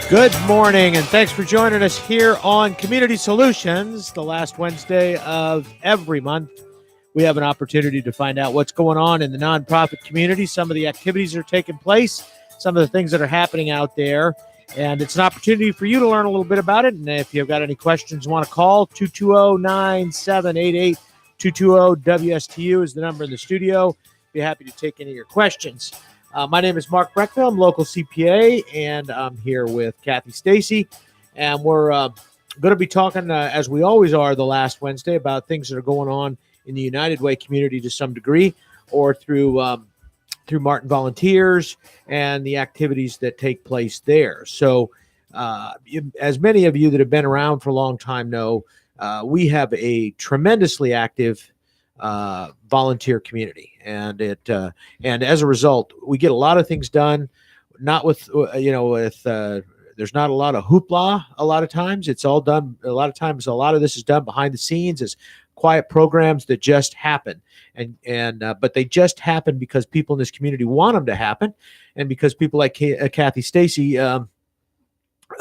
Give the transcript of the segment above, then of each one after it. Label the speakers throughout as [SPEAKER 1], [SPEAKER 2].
[SPEAKER 1] Good morning, and thanks for joining us here on Community Solutions. The last Wednesday of every month, we have an opportunity to find out what's going on in the nonprofit community, some of the activities that are taking place, some of the things that are happening out there. And it's an opportunity for you to learn a little bit about it. And if you've got any questions, want to call 220-9788. 220-WSTU is the number in the studio. Be happy to take any of your questions. My name is Mark Breckville. I'm local CPA, and I'm here with Kathy Stacy. And we're going to be talking, as we always are the last Wednesday, about things that are going on in the United Way community to some degree, or through Martin Volunteers and the activities that take place there. So as many of you that have been around for a long time know, we have a tremendously active volunteer community, and as a result, we get a lot of things done. Not with there's not a lot of hoopla. A lot of times, it's all done. A lot of times, a lot of this is done behind the scenes as quiet programs that just happen, but they just happen because people in this community want them to happen, and because people like Kathy Stacy.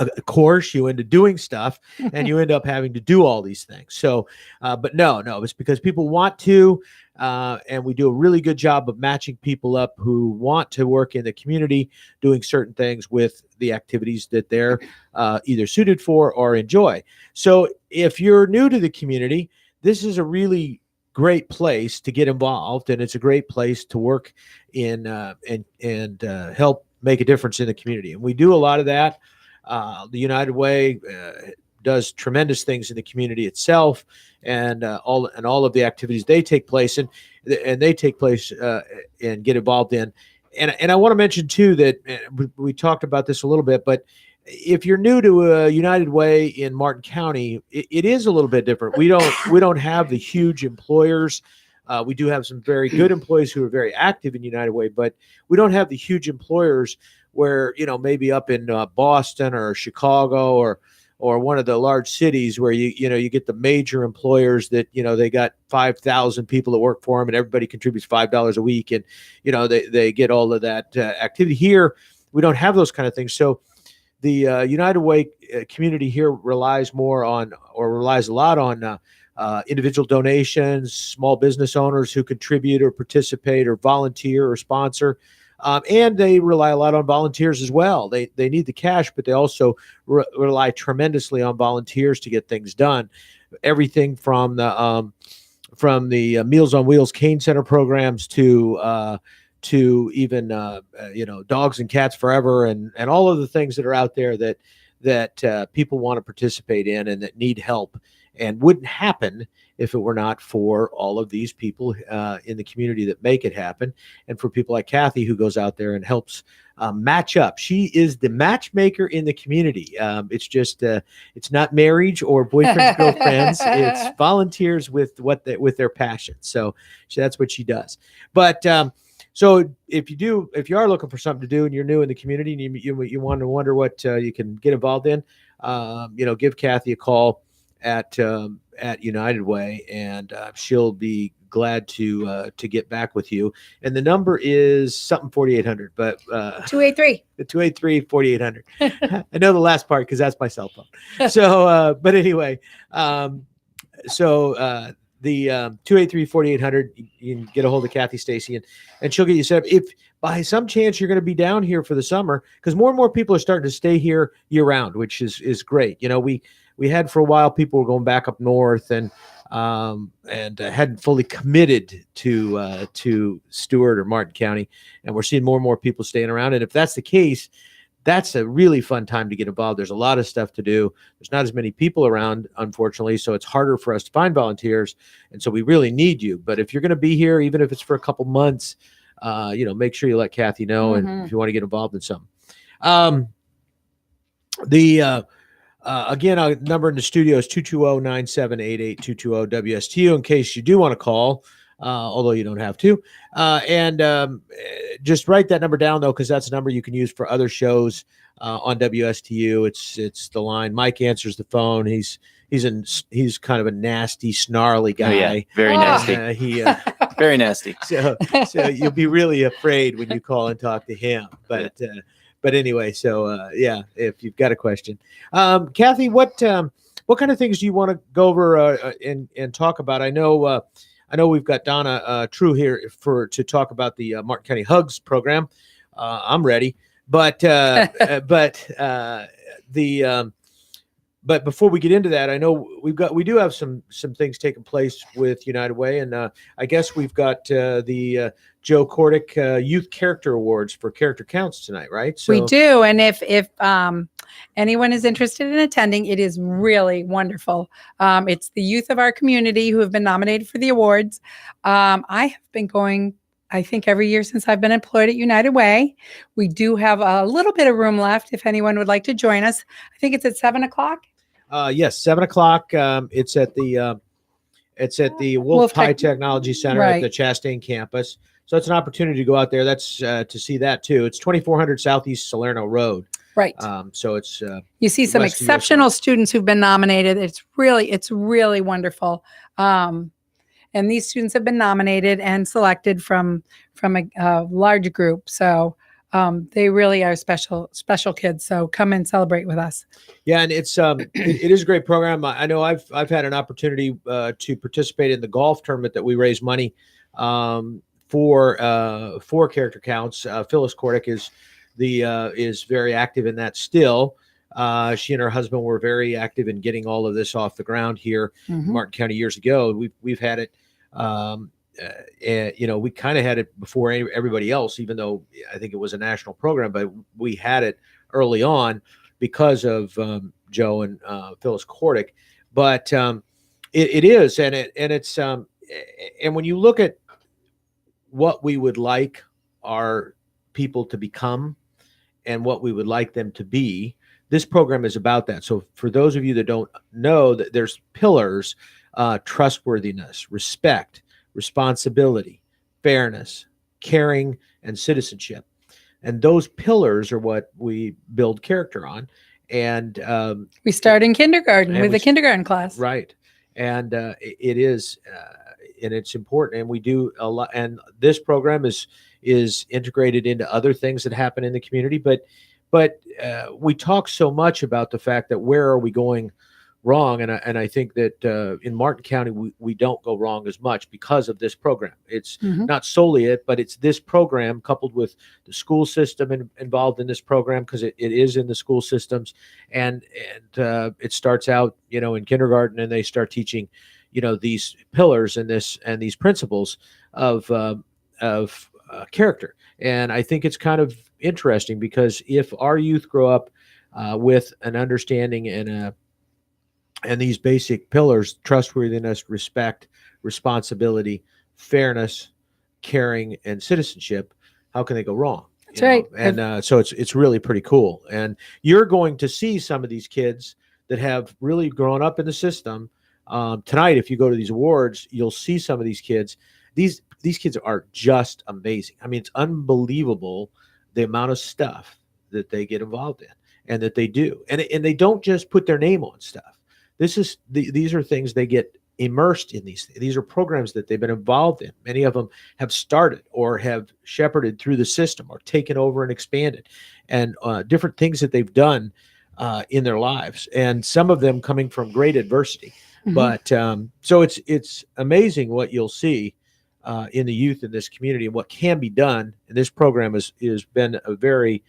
[SPEAKER 1] Of course, you end up doing stuff and you end up having to do all these things. So, but no, it's because people want to, and we do a really good job of matching people up who want to work in the community, doing certain things with the activities that they're either suited for or enjoy. So if you're new to the community, this is a really great place to get involved, and it's a great place to work in and help make a difference in the community. And we do a lot of that. The United Way does tremendous things in the community itself, and all of the activities they take place in, and get involved in. And I want to mention too that we talked about this a little bit, but if you're new to United Way in Martin County, it is a little bit different. We don't have the huge employers. We do have some very good employees who are very active in United Way, but we don't have the huge employers where, maybe up in Boston or Chicago or one of the large cities where you get the major employers that, they got 5,000 people that work for them and everybody contributes $5 a week. And, they get all of that activity. Here, we don't have those kind of things. So the United Way community here relies a lot on individual donations, small business owners who contribute or participate or volunteer or sponsor. And they rely a lot on volunteers as well. They need the cash, but they also rely tremendously on volunteers to get things done. Everything from the Meals on Wheels Cane Center programs to even Dogs and Cats Forever and all of the things that are out there that people want to participate in and that need help, and wouldn't happen if it were not for all of these people in the community that make it happen, and for people like Kathy who goes out there and helps match up. She is the matchmaker in the community. It's just it's not marriage or boyfriends, girlfriends. It's volunteers with their passion. So that's what she does. But so if you are looking for something to do and you're new in the community and you want to wonder what you can get involved in, give Kathy a call at United Way, and she'll be glad to get back with you. And the number is something 4800, but 283-4800. I know the last part because that's my cell phone. So, but anyway, the 283-4800, you can get a hold of Kathy Stacy and she'll get you set up. If by some chance you're going to be down here for the summer, because more and more people are starting to stay here year round, which is great. We had for a while people were going back up north and hadn't fully committed to Stewart or Martin County, and we're seeing more and more people staying around. And if that's the case, that's a really fun time to get involved. There's a lot of stuff to do. There's not as many people around, unfortunately, so it's harder for us to find volunteers, and so we really need you. But if you're going to be here, even if it's for a couple months, make sure you let Kathy know, and if you want to get involved in something. Again, our number in the studio is 220-9788, 220-WSTU in case you do want to call, although you don't have to. Just write that number down, though, because that's a number you can use for other shows on WSTU. It's the line. Mike answers the phone. He's kind of a nasty, snarly guy.
[SPEAKER 2] Oh, yeah. Very nasty. Very nasty.
[SPEAKER 1] So you'll be really afraid when you call and talk to him. But but anyway, so yeah, if you've got a question, Kathy, what kind of things do you want to go over and talk about? I know we've got Donna True here to talk about the Martin County Hugs program. I'm ready, but but before we get into that, I know we do have some things taking place with United Way, and I guess we've got the Joe Kordick Youth Character Awards for Character Counts tonight, right?
[SPEAKER 3] So we do, and if anyone is interested in attending, it is really wonderful. It's the youth of our community who have been nominated for the awards. I have been going, I think, every year since I've been employed at United Way. We do have a little bit of room left if anyone would like to join us. I think it's at 7:00.
[SPEAKER 1] Yes, 7:00. It's at the Wolf High Technology Center at the Chastain campus. So it's an opportunity to go out there. That's to see that too. It's 2400 Southeast Salerno Road.
[SPEAKER 3] Right.
[SPEAKER 1] So it's
[SPEAKER 3] you see some exceptional students who've been nominated. It's really wonderful. And these students have been nominated and selected from a large group. So they really are special kids. So come and celebrate with us.
[SPEAKER 1] Yeah, and it's it is a great program. I know I've had an opportunity to participate in the golf tournament that we raise money for Character Counts. Phyllis Kordick is very active in that still. She and her husband were very active in getting all of this off the ground here in Martin County years ago. We've had it. We kind of had it before everybody else, even though I think it was a national program, but we had it early on because of Joe and Phyllis Kordick. But it is, and it's and when you look at what we would like our people to become and what we would like them to be, this program is about that. So for those of you that don't know, that there's pillars: trustworthiness, respect, responsibility, fairness, caring, and citizenship. And those pillars are what we build character on. And
[SPEAKER 3] we start in kindergarten with the kindergarten class.
[SPEAKER 1] Right. And it is, and it's important. And we do a lot. And this program is integrated into other things that happen in the community. But we talk so much about the fact that where are we going wrong, and I think that in Martin County we don't go wrong as much because of this program. It's not solely it, but it's this program coupled with the school system involved in this program, because it is in the school systems, and it starts out in kindergarten, and they start teaching these pillars and these principles of character. And I think it's kind of interesting, because if our youth grow up with an understanding and these basic pillars: trustworthiness, respect, responsibility, fairness, caring, and citizenship, how can they go wrong?
[SPEAKER 3] That's right.
[SPEAKER 1] And so it's really pretty cool. And you're going to see some of these kids that have really grown up in the system. Tonight, if you go to these awards, you'll see some of these kids. These kids are just amazing. I mean, it's unbelievable the amount of stuff that they get involved in and that they do. And they don't just put their name on stuff. These are things they get immersed in. These are programs that they've been involved in. Many of them have started or have shepherded through the system or taken over and expanded, and different things that they've done in their lives, and some of them coming from great adversity. But so it's amazing what you'll see in the youth in this community and what can be done. And this program has been a very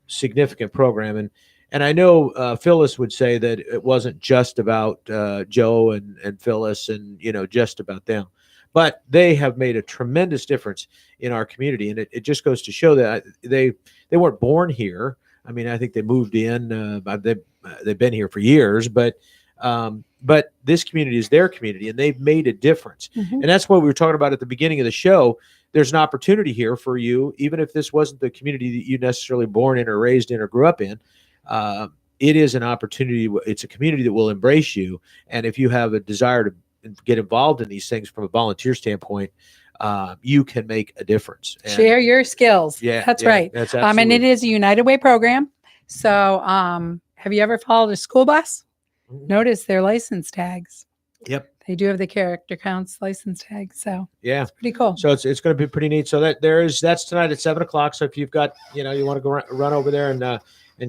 [SPEAKER 1] significant program. And I know Phyllis would say that it wasn't just about Joe and Phyllis and, just about them, but they have made a tremendous difference in our community. And it just goes to show that they weren't born here. I mean, I think they moved in, they've been here for years, but this community is their community, and they've made a difference. And that's what we were talking about at the beginning of the show. There's an opportunity here for you, even if this wasn't the community that you necessarily born in or raised in or grew up in. It is an opportunity. It's a community that will embrace you. And if you have a desire to get involved in these things from a volunteer standpoint, you can make a difference. And
[SPEAKER 3] share your skills.
[SPEAKER 1] Yeah,
[SPEAKER 3] that's right.
[SPEAKER 1] That's absolutely.
[SPEAKER 3] And it is a United Way program. So have you ever followed a school bus? Notice their license tags.
[SPEAKER 1] Yep.
[SPEAKER 3] They do have the character counts license tag, so
[SPEAKER 1] Yeah.
[SPEAKER 3] it's pretty cool.
[SPEAKER 1] So it's going to be pretty neat. So that's tonight at 7:00. So if you've got, you want to go run over there and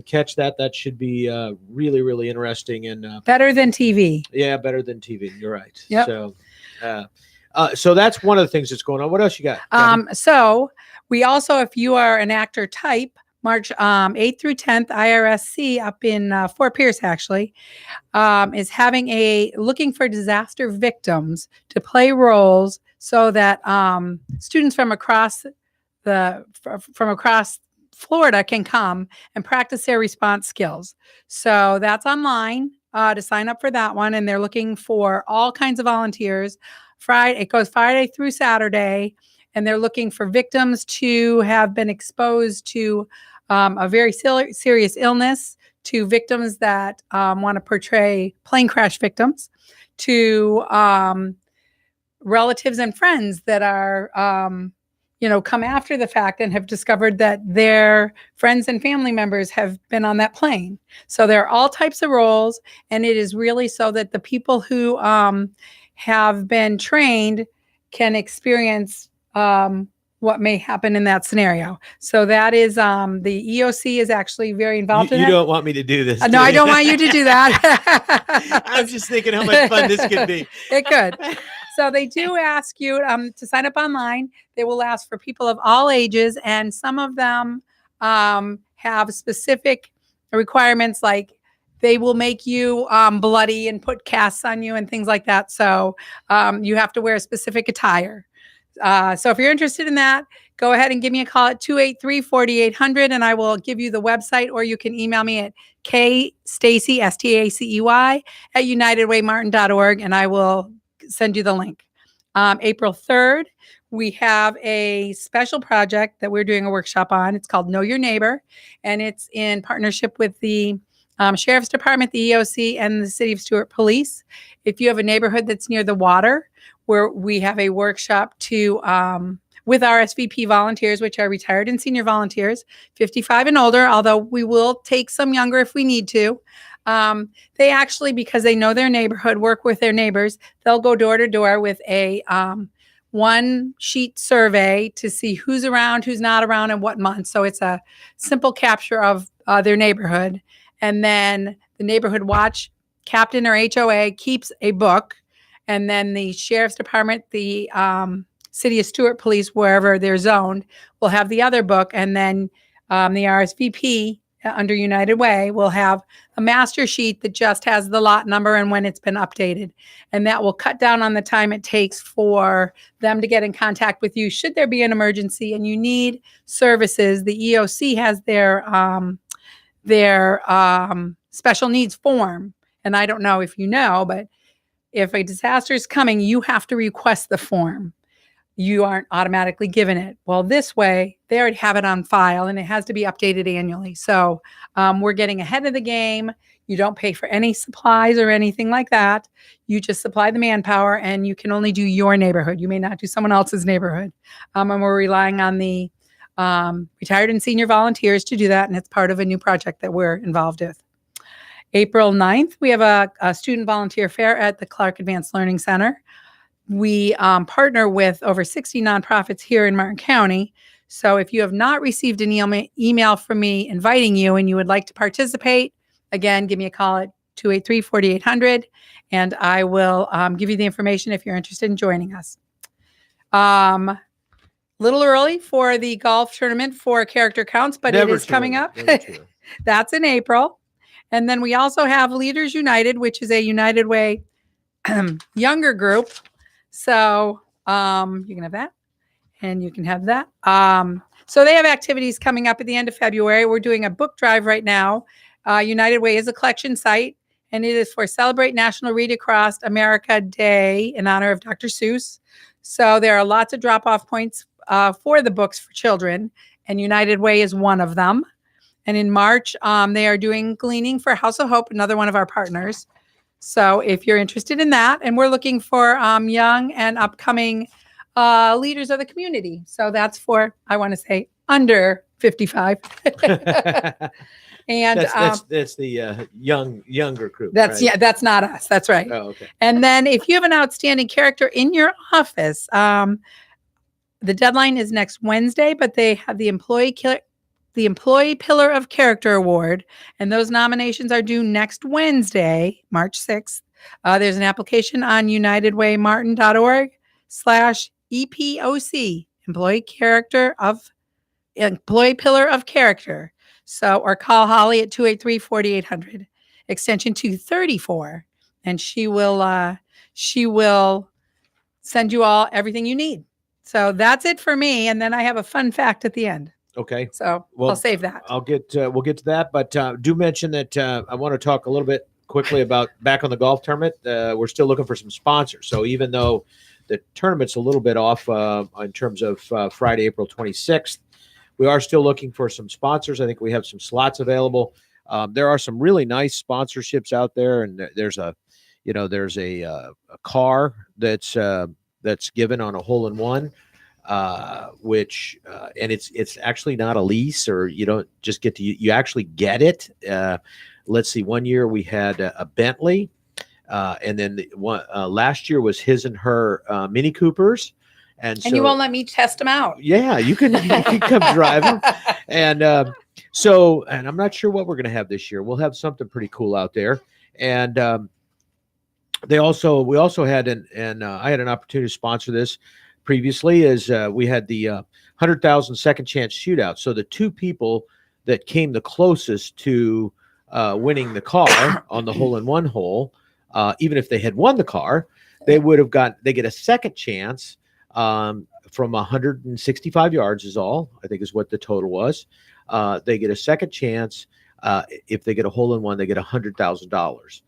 [SPEAKER 1] catch that should be really, really interesting and
[SPEAKER 3] Better than TV.
[SPEAKER 1] yeah, better than TV. You're right.
[SPEAKER 3] Yep.
[SPEAKER 1] So that's one of the things that's going on. What else you got? Gabby?
[SPEAKER 3] So we also, if you are an actor type, March 8th through 10th, IRSC up in Fort Pierce actually is having looking for disaster victims to play roles so that students from across Florida can come and practice their response skills. So that's online to sign up for that one, and they're looking for all kinds of volunteers. It goes Friday through Saturday, and they're looking for victims to have been exposed to a very serious illness, to victims that want to portray plane crash victims, to relatives and friends that are, come after the fact and have discovered that their friends and family members have been on that plane. So there are all types of roles, and it is really so that the people who have been trained can experience what may happen in that scenario. So that is the EOC is actually very involved in it.
[SPEAKER 1] You don't want me to do this.
[SPEAKER 3] No, I don't want you to do that.
[SPEAKER 1] I'm just thinking how much fun this could be.
[SPEAKER 3] It could. So they do ask you to sign up online. They will ask for people of all ages, and some of them have specific requirements, like they will make you bloody and put casts on you and things like that. So you have to wear a specific attire. So if you're interested in that, go ahead and give me a call at 283-4800, and I will give you the website, or you can email me at kstacey, STACEY, at unitedwaymartin.org, and I will send you the link. April 3rd, we have a special project that we're doing a workshop on. It's called Know Your Neighbor, and it's in partnership with the Sheriff's Department, the EOC, and the City of Stuart Police. If you have a neighborhood that's near the water, where we have a workshop with RSVP volunteers, which are retired and senior volunteers, 55 and older, although we will take some younger if we need to. They actually, because they know their neighborhood, work with their neighbors. They'll go door to door with a one sheet survey to see who's around, who's not around, and what month. So it's a simple capture of their neighborhood. And then the neighborhood watch captain or HOA keeps a book. And then the Sheriff's Department, the City of Stuart Police, wherever they're zoned, will have the other book. And then the RSVP under United Way will have a master sheet that just has the lot number and when it's been updated. And that will cut down on the time it takes for them to get in contact with you should there be an emergency and you need services. The EOC has their special needs form. And I don't know if you know, but if a disaster is coming, you have to request the form. You aren't automatically given it. Well, this way, they already have it on file, and it has to be updated annually. So we're getting ahead of the game. You don't pay for any supplies or anything like that. You just supply the manpower, and you can only do your neighborhood. You may not do someone else's neighborhood. And we're relying on the retired and senior volunteers to do that, and it's part of a new project that we're involved with. April 9th, we have a student volunteer fair at the Clark Advanced Learning Center. We partner with over 60 nonprofits here in Martin County. So if you have not received an email from me inviting you and you would like to participate, again, give me a call at 283-4800, and I will give you the information if you're interested in joining us. Little early for the golf tournament for Character Counts, but it is coming up. That's in April. And then we also have Leaders United, which is a United Way younger group. So you can have that, and you can have that. So they have activities coming up at the end of February. We're doing a book drive right now. United Way is a collection site, and it is for Celebrate National Read Across America Day in honor of Dr. Seuss. So there are lots of drop-off points for the books for children, and United Way is one of them. And in March, they are doing Gleaning for House of Hope, another one of our partners. So if you're interested in that, and we're looking for young and upcoming leaders of the community. So that's for, I want to say, under 55. And
[SPEAKER 1] that's the younger group.
[SPEAKER 3] that's
[SPEAKER 1] right?
[SPEAKER 3] yeah, that's not us. That's right.
[SPEAKER 1] Oh, okay.
[SPEAKER 3] And then if you have an outstanding character in your office, the deadline is next Wednesday, but they have the Employee Pillar of Character Award, and those nominations are due next Wednesday, March 6th. There's an application on unitedwaymartin.org/EPOC, Employee Pillar of Character. So, or call Holly at 283-4800, extension 234, and she will send you all everything you need. So that's it for me, and then I have a fun fact at the end.
[SPEAKER 1] Okay.
[SPEAKER 3] So I'll save that.
[SPEAKER 1] We'll get to that, but do mention that I want to talk a little bit quickly about back on the golf tournament. We're still looking for some sponsors. So even though the tournament's a little bit off in terms of Friday, April 26th, we are still looking for some sponsors. I think we have some slots available. There are some really nice sponsorships out there, and there's a car that's given on a hole-in-one, which and it's actually not a lease, or you don't just get to you actually get it. Let's see, one year we had a Bentley, and then last year was his and her Mini Coopers. And so,
[SPEAKER 3] you won't let me test them out.
[SPEAKER 1] Yeah, you can come drive them. And and I'm not sure what we're going to have this year. We'll have something pretty cool out there. And we also had I had an opportunity to sponsor this previously, as we had the 100,000 second chance shootout. So the two people that came the closest to winning the car on the hole-in-one hole, even if they had won the car, they get a second chance from 165 yards is all, I think is what the total was. They get a second chance. If they get a hole-in-one, they get $100,000.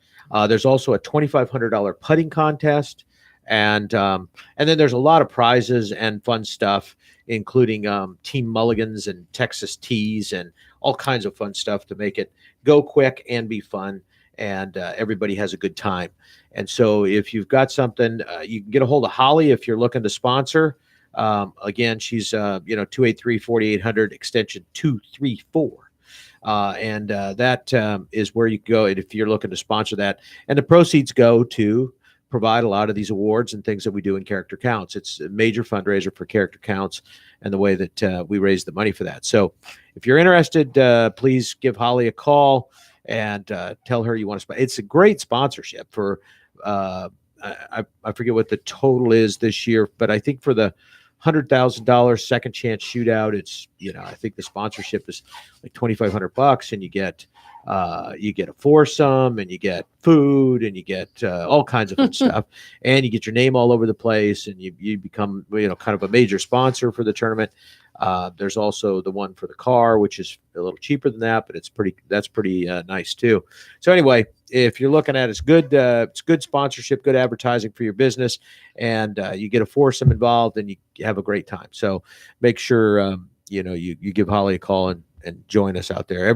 [SPEAKER 1] There's also a $2,500 putting contest. And then there's a lot of prizes and fun stuff, including team mulligans and Texas tees and all kinds of fun stuff to make it go quick and be fun. And everybody has a good time. And so if you've got something, you can get a hold of Holly if you're looking to sponsor. Again, she's 283-4800 extension 234. And that is where you go if you're looking to sponsor that. And the proceeds go to provide a lot of these awards and things that we do in Character Counts. It's a major fundraiser for Character Counts and the way that we raise the money for that. So if you're interested, please give Holly a call and tell her you want to. It's a great sponsorship for. I forget what the total is this year, but I think for the $100,000 second chance shootout, it's I think the sponsorship is like $2,500, and you get a foursome, and you get food, and you get all kinds of fun stuff, and you get your name all over the place, and you become kind of a major sponsor for the tournament. There's also the one for the car, which is a little cheaper than that, but that's pretty nice too. So anyway, if you're looking at it, it's good sponsorship, good advertising for your business, and you get a foursome involved, and you have a great time. So make sure you give Holly a call and join us out there.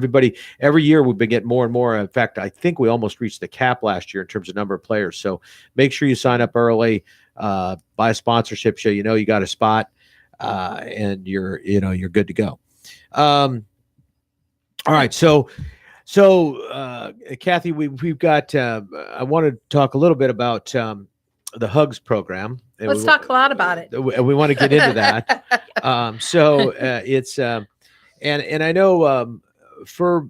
[SPEAKER 1] Every year we've been getting more and more. In fact, I think we almost reached the cap last year in terms of number of players. So make sure you sign up early, buy a sponsorship show. You got a spot. And you're good to go. All right. So Kathy, we've got, I want to talk a little bit about, the Hugs program.
[SPEAKER 3] Let's talk a lot about it.
[SPEAKER 1] We want to get into that. It's, and I know, for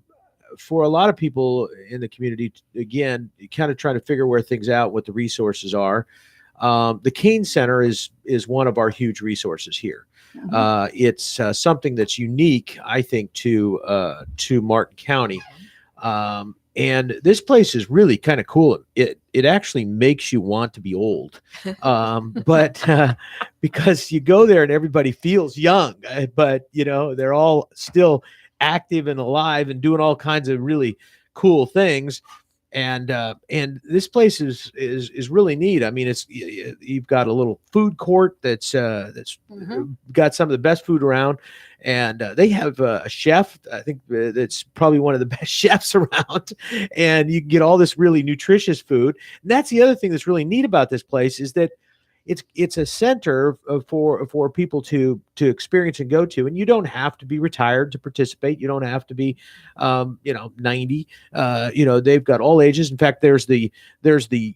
[SPEAKER 1] a lot of people in the community, again, kind of trying to figure where things out, what the resources are. The Cain Center is one of our huge resources here. Mm-hmm. It's something that's unique, I think, to Martin County. And this place is really kind of cool. It actually makes you want to be old, but because you go there and everybody feels young, but they're all still active and alive and doing all kinds of really cool things. And this place is really neat. I mean, you've got a little food court that's mm-hmm. got some of the best food around, and they have a chef. I think that's probably one of the best chefs around, and you can get all this really nutritious food. And that's the other thing that's really neat about this place is that it's a center for people to experience and go to, and you don't have to be retired to participate. You don't have to be 90. They've got all ages. In fact, there's the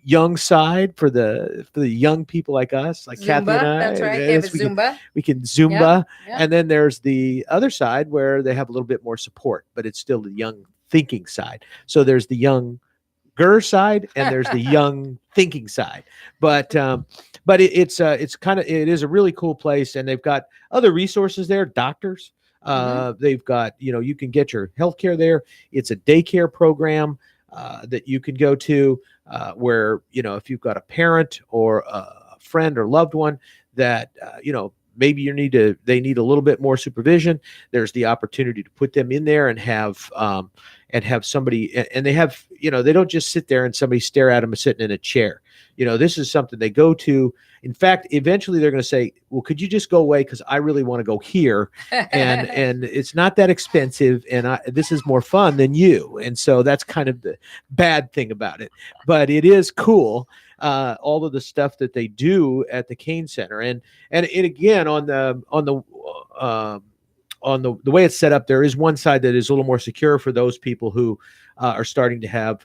[SPEAKER 1] young side for the young people like us, like
[SPEAKER 3] Zumba,
[SPEAKER 1] Kathy and I.
[SPEAKER 3] that's right. They have a
[SPEAKER 1] Yes,
[SPEAKER 3] Zumba.
[SPEAKER 1] we can Zumba.
[SPEAKER 3] Yeah.
[SPEAKER 1] And then there's the other side where they have a little bit more support, but it's still the young thinking side. So there's the younger side and there's the young thinking side. But it is a really cool place, and they've got other resources there, doctors. They've got, you can get your healthcare there. It's a daycare program that you can go to where, if you've got a parent or a friend or loved one that, maybe they need a little bit more supervision. There's the opportunity to put them in there and have somebody, and they have, they don't just sit there and somebody stare at them sitting in a chair. This is something they go to. In fact, eventually they're going to say, well, could you just go away? Cause I really want to go here. And it's not that expensive. And this is more fun than you. And so that's kind of the bad thing about it, but it is cool. All of the stuff that they do at the Cain Center, and again on the way it's set up, there is one side that is a little more secure for those people who are starting to have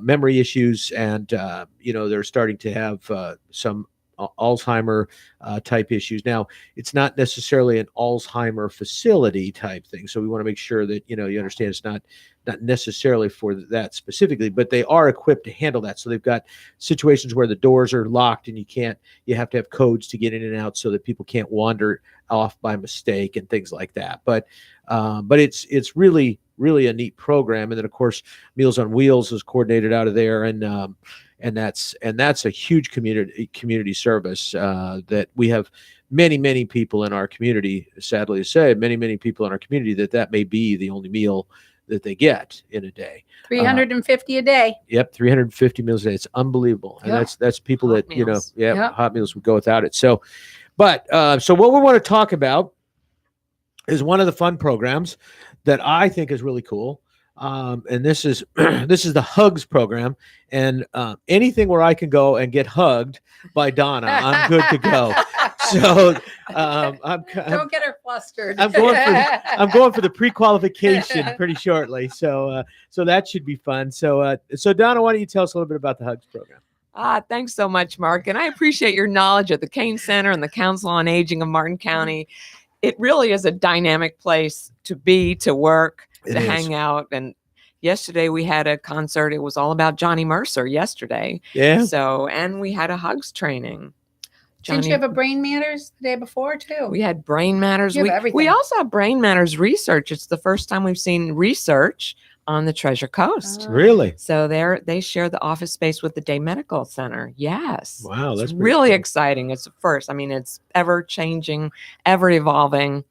[SPEAKER 1] memory issues, and they're starting to have some Alzheimer type issues. Now, it's not necessarily an Alzheimer facility type thing, so we want to make sure that you understand it's not necessarily for that specifically, but they are equipped to handle that. So they've got situations where the doors are locked and you have to have codes to get in and out so that people can't wander off by mistake and things like that. But it's really, really a neat program. And then of course, Meals on Wheels is coordinated out of there. And that's a huge community service that we have many people in our community, sadly to say, many people in our community that may be the only meal that they get in a day.
[SPEAKER 3] 350 a day.
[SPEAKER 1] Yep, 350 meals a day. It's unbelievable, and that's people
[SPEAKER 2] Hot
[SPEAKER 1] that
[SPEAKER 2] meals.
[SPEAKER 1] hot meals would go without it. So, so what we want to talk about is one of the fun programs that I think is really cool. And this is the Hugs program, and anything where I can go and get hugged by Donna, I'm good to go. So
[SPEAKER 3] Don't get her flustered.
[SPEAKER 1] I'm going for the pre-qualification pretty shortly. So that should be fun. So Donna, why don't you tell us a little bit about the Hugs program?
[SPEAKER 2] Thanks so much, Mark. And I appreciate your knowledge of the Cain Center and the Council on Aging of Martin County. It really is a dynamic place to be, to work, to hang out. And yesterday we had a concert. It was all about Johnny Mercer yesterday.
[SPEAKER 1] Yeah.
[SPEAKER 2] So, and we had a Hugs training.
[SPEAKER 3] Didn't you have a Brain Matters the day before too?
[SPEAKER 2] We had Brain Matters.
[SPEAKER 3] You have everything.
[SPEAKER 2] We also have Brain Matters research. It's the first time we've seen research on the Treasure Coast.
[SPEAKER 1] Really?
[SPEAKER 2] So they share the office space with the Day Medical Center. Yes.
[SPEAKER 1] Wow, that's
[SPEAKER 2] really
[SPEAKER 1] cool.
[SPEAKER 2] exciting. It's the first. I mean, it's ever changing, ever evolving.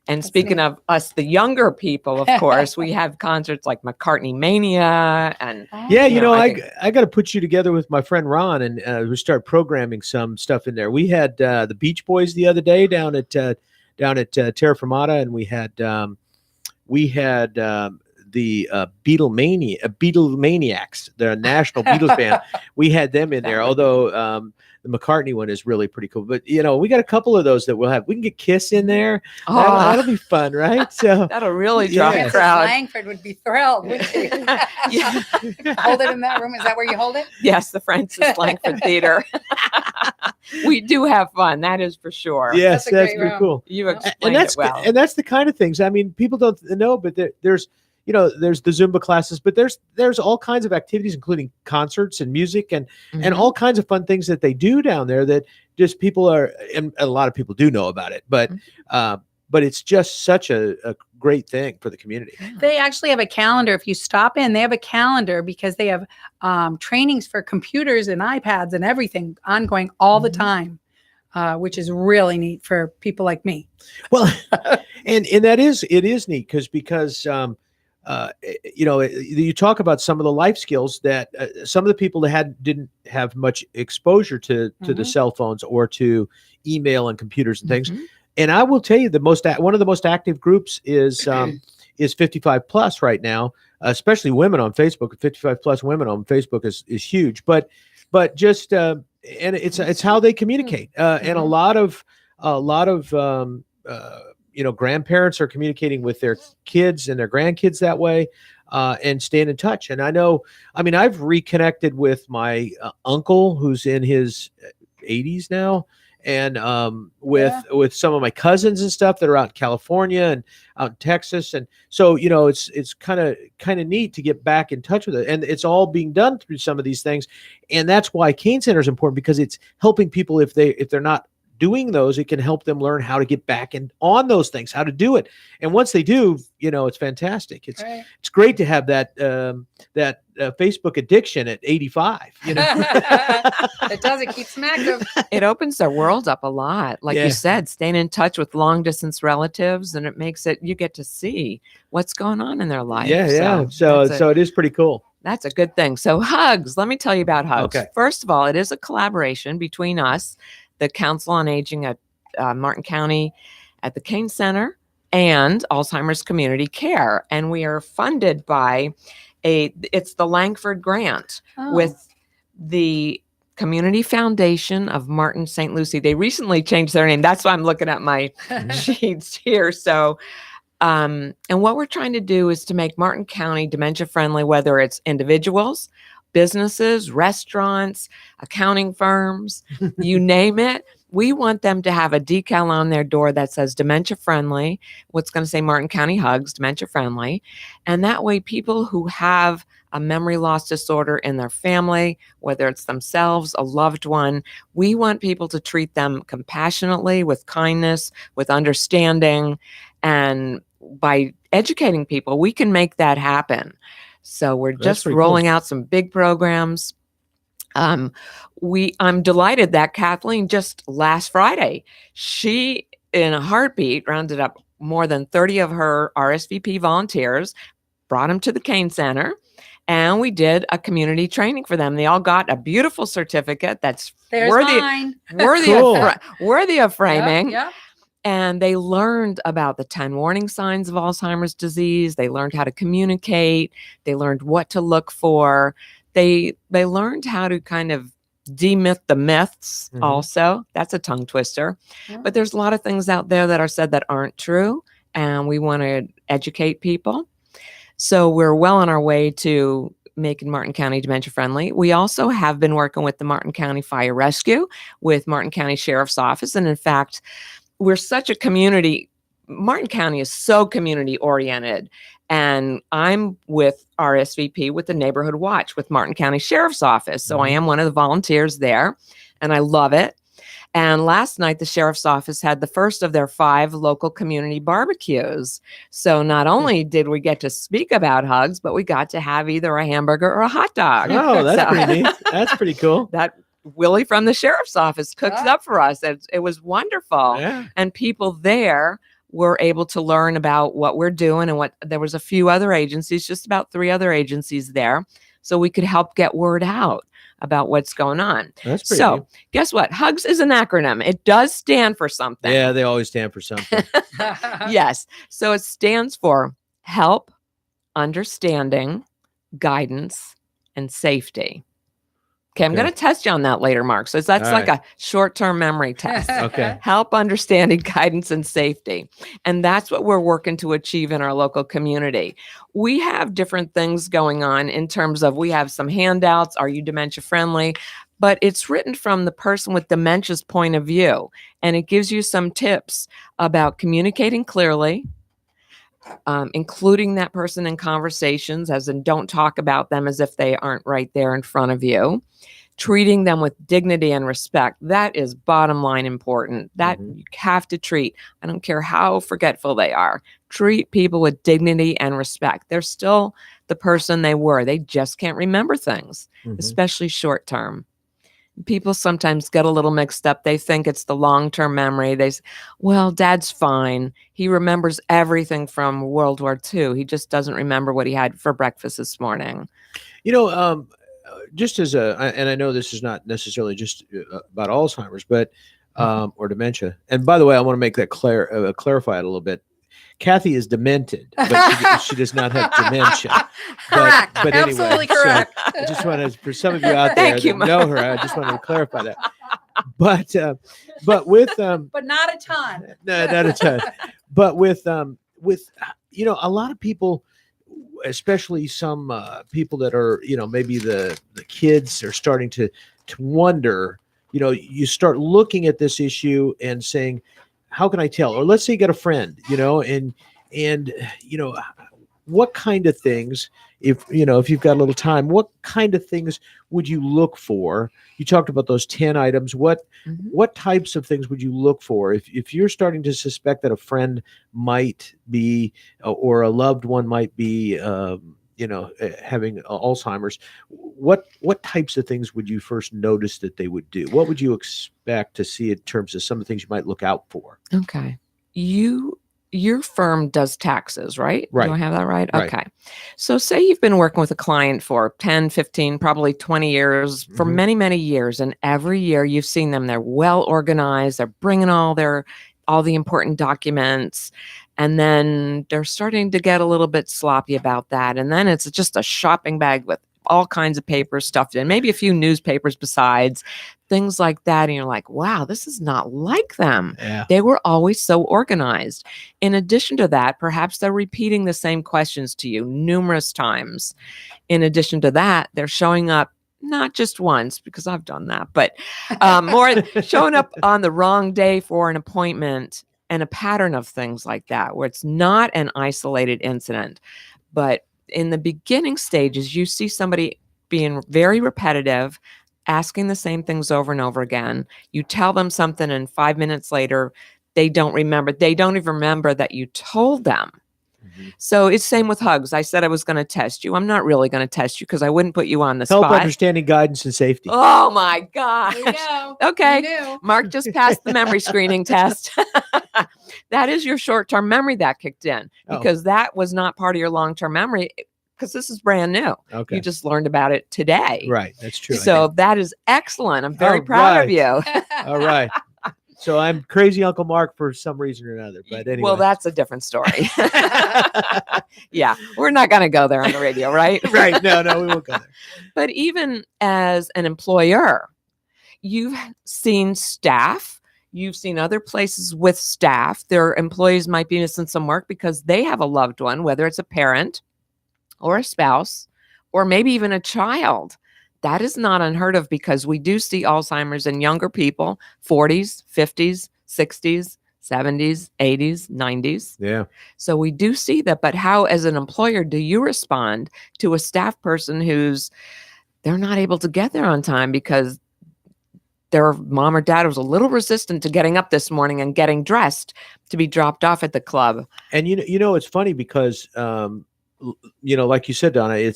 [SPEAKER 2] And speaking of us, the younger people, of course, we have concerts like McCartney Mania, and
[SPEAKER 1] I got to put you together with my friend Ron, and we start programming some stuff in there. We had the Beach Boys the other day down at Terra Firmata, and we had the Beatlemaniacs, the national Beatles band. We had them in there, although the McCartney one is really pretty cool. But we got a couple of those that we'll have. We can get Kiss in there. That'll be fun, right? So
[SPEAKER 2] that'll really draw a
[SPEAKER 3] Frances
[SPEAKER 2] crowd.
[SPEAKER 3] Langford would be thrilled, wouldn't she?
[SPEAKER 2] Yeah.
[SPEAKER 3] Hold it in that room. Is that where you hold it?
[SPEAKER 2] Yes, the Frances Langford Theater. We do have fun. That is for sure.
[SPEAKER 1] Yes,
[SPEAKER 3] That's a
[SPEAKER 1] that's
[SPEAKER 3] great
[SPEAKER 1] pretty
[SPEAKER 3] room.
[SPEAKER 1] cool.
[SPEAKER 2] You
[SPEAKER 1] And
[SPEAKER 2] explained
[SPEAKER 1] that's
[SPEAKER 2] it well.
[SPEAKER 1] and that's the kind of things. I mean, people don't know, but there's the Zumba classes, but there's all kinds of activities, including concerts and music and all kinds of fun things that they do down there that just people are, and a lot of people do know about it, but it's just such a great thing for the community.
[SPEAKER 3] They actually have a calendar. If you stop in, they have a calendar because they have trainings for computers and iPads and everything ongoing all the time, which is really neat for people like me.
[SPEAKER 1] Well, and it is neat because you talk about some of the life skills that some of the people that didn't have much exposure to the cell phones or to email and computers and things. And I will tell you, one of the most active groups is 55 plus right now, especially women on Facebook. 55 plus women on Facebook is huge. But just and it's how they communicate. And a lot of grandparents are communicating with their kids and their grandkids that way, and staying in touch. And I've reconnected with my uncle who's in his 80s now, and with some of my cousins and stuff that are out in California and out in Texas. And so, it's kind of neat to get back in touch with it. And it's all being done through some of these things. And that's why Kane Center is important, because it's helping people if they're not doing those. It can help them learn how to get back on those things, how to do it. And once they do, it's fantastic. It's great to have that Facebook addiction at 85.
[SPEAKER 3] It does. It keeps them active.
[SPEAKER 2] It opens their world up a lot. Like you said, staying in touch with long distance relatives, and it makes you get to see what's going on in their life.
[SPEAKER 1] So it is pretty cool.
[SPEAKER 2] That's a good thing. So Hugs, let me tell you about Hugs.
[SPEAKER 1] Okay.
[SPEAKER 2] First of all, it is a collaboration between us, the Council on Aging at Martin County, at the Kane Center, and Alzheimer's Community Care. And we are funded by it's the Langford Grant with the Community Foundation of Martin St. Lucie. They recently changed their name. That's why I'm looking at my sheets here. So, and what we're trying to do is to make Martin County dementia friendly, whether it's individuals, businesses, restaurants, accounting firms, you name it. We want them to have a decal on their door that says dementia friendly. What's going to say Martin County Hugs, dementia friendly. And that way people who have a memory loss disorder in their family, whether it's themselves, a loved one, we want people to treat them compassionately, with kindness, with understanding. And by educating people, we can make that happen. So we're just rolling out some big programs. I'm delighted that Kathleen, just last Friday, she, in a heartbeat, rounded up more than 30 of her RSVP volunteers, brought them to the Kane Center, and we did a community training for them. They all got a beautiful certificate that's worthy of framing.
[SPEAKER 3] Yep.
[SPEAKER 2] And they learned about the 10 warning signs of Alzheimer's disease. They learned how to communicate. They learned what to look for. They learned how to kind of demyth the myths also. That's a tongue twister. Yeah. But there's a lot of things out there that are said that aren't true. And we want to educate people. So we're well on our way to making Martin County dementia friendly. We also have been working with the Martin County Fire Rescue, with Martin County Sheriff's Office. And in fact, we're such a community. Martin County is so community oriented. And I'm with RSVP with the Neighborhood Watch with Martin County Sheriff's Office. So I am one of the volunteers there, and I love it. And last night, the Sheriff's Office had the first of their 5 local community barbecues. So not only did we get to speak about Hugs, but we got to have either a hamburger or a hot dog.
[SPEAKER 1] Oh, that's pretty neat. That's pretty cool.
[SPEAKER 2] That Willie from the Sheriff's Office cooks up for us. It was wonderful.
[SPEAKER 1] Yeah.
[SPEAKER 2] And people there were able to learn about what we're doing, and there was a few other agencies, just about 3 other agencies there. So we could help get word out about what's going on.
[SPEAKER 1] That's pretty neat.
[SPEAKER 2] Guess what? Hugs is an acronym. It does stand for something.
[SPEAKER 1] Yeah, they always stand for something.
[SPEAKER 2] Yes. So it stands for help, understanding, guidance, and safety. Okay, I'm going to test you on that later, Mark. So that's like a short-term memory test.
[SPEAKER 1] Okay.
[SPEAKER 2] Help, understanding, guidance, and safety. And that's what we're working to achieve in our local community. We have different things going on in terms of, we have some handouts. Are you dementia friendly? But it's written from the person with dementia's point of view. And it gives you some tips about communicating clearly, including that person in conversations, as in don't talk about them as if they aren't right there in front of you, treating them with dignity and respect. That is bottom line important. That you have to treat. I don't care how forgetful they are. Treat people with dignity and respect. They're still the person they were. They just can't remember things, especially short term. People sometimes get a little mixed up. They think it's the long-term memory. They say, well, Dad's fine. He remembers everything from World War II. He just doesn't remember what he had for breakfast this morning.
[SPEAKER 1] Just as and I know this is not necessarily just about Alzheimer's, but or dementia. And by the way, I want to make that clarify it a little bit. Kathy is demented, but she does not have dementia.
[SPEAKER 3] Correct.
[SPEAKER 1] But anyway,
[SPEAKER 3] Absolutely
[SPEAKER 1] so
[SPEAKER 3] correct.
[SPEAKER 1] I just wanted, for some of you out there
[SPEAKER 2] Thank you,
[SPEAKER 1] that know her, I just wanted to clarify that. But with
[SPEAKER 3] But not a ton.
[SPEAKER 1] no, not a ton. But with a lot of people, especially some people that are, maybe the kids are starting to wonder, you start looking at this issue and saying, how can I tell? Or let's say you got a friend, and what kind of things, if you've got a little time, what kind of things would you look for? You talked about those 10 items. What types of things would you look for if you're starting to suspect that a friend might be, or a loved one might be, having Alzheimer's? What types of things would you first notice that they would do? What would you expect to see in terms of some of the things you might look out for?
[SPEAKER 2] Okay. Your firm does taxes, right?
[SPEAKER 1] Right.
[SPEAKER 2] Do I have that right?
[SPEAKER 1] Right.
[SPEAKER 2] Okay. So say you've been working with a client for 10, 15, probably 20 years, for
[SPEAKER 1] Mhm.
[SPEAKER 2] many, many years. And every year you've seen them, they're well organized. They're bringing all the important documents. And then they're starting to get a little bit sloppy about that. And then it's just a shopping bag with all kinds of papers stuffed in, maybe a few newspapers besides, things like that. And you're like, wow, this is not like them.
[SPEAKER 1] Yeah.
[SPEAKER 2] They were always so organized. In addition to that, perhaps they're repeating the same questions to you numerous times. In addition to that, they're showing up not just once, because I've done that, but more showing up on the wrong day for an appointment, and a pattern of things like that, where it's not an isolated incident. But in the beginning stages, you see somebody being very repetitive, asking the same things over and over again. You tell them something, and 5 minutes later, they don't remember. They don't even remember that you told them.
[SPEAKER 1] Mhm.
[SPEAKER 2] So it's same with hugs. I said I was going to test you. I'm not really going to test you because I wouldn't put you on the
[SPEAKER 1] Help
[SPEAKER 2] spot.
[SPEAKER 1] understanding guidance and safety.
[SPEAKER 2] Oh my gosh.
[SPEAKER 3] There you go.
[SPEAKER 2] Okay.
[SPEAKER 3] You knew.
[SPEAKER 2] Mark just passed the memory screening test. That is your short-term memory that kicked in,
[SPEAKER 1] Oh.
[SPEAKER 2] because that was not part of your long-term memory, because this is brand new.
[SPEAKER 1] Okay.
[SPEAKER 2] You just learned about it today.
[SPEAKER 1] Right. That's true. I
[SPEAKER 2] So that is excellent. I'm very
[SPEAKER 1] All
[SPEAKER 2] proud of
[SPEAKER 1] right.
[SPEAKER 2] you.
[SPEAKER 1] think. All right. So I'm crazy Uncle Mark for some reason or another. But anyway.
[SPEAKER 2] Well, that's a different story. Yeah, we're not going to go there on the radio, right?
[SPEAKER 1] Right. No, we won't go there.
[SPEAKER 2] But even as an employer, you've seen staff, you've seen other places with staff. Their employees might be missing some work because they have a loved one, whether it's a parent or a spouse, or maybe even a child. That is not unheard of, because we do see Alzheimer's in younger people, 40s, 50s, 60s, 70s, 80s, 90s.
[SPEAKER 1] Yeah.
[SPEAKER 2] So we do see that. But how, as an employer, do you respond to a staff person they're not able to get there on time because their mom or dad was a little resistant to getting up this morning and getting dressed to be dropped off at the club?
[SPEAKER 1] And it's funny because like you said, Donna,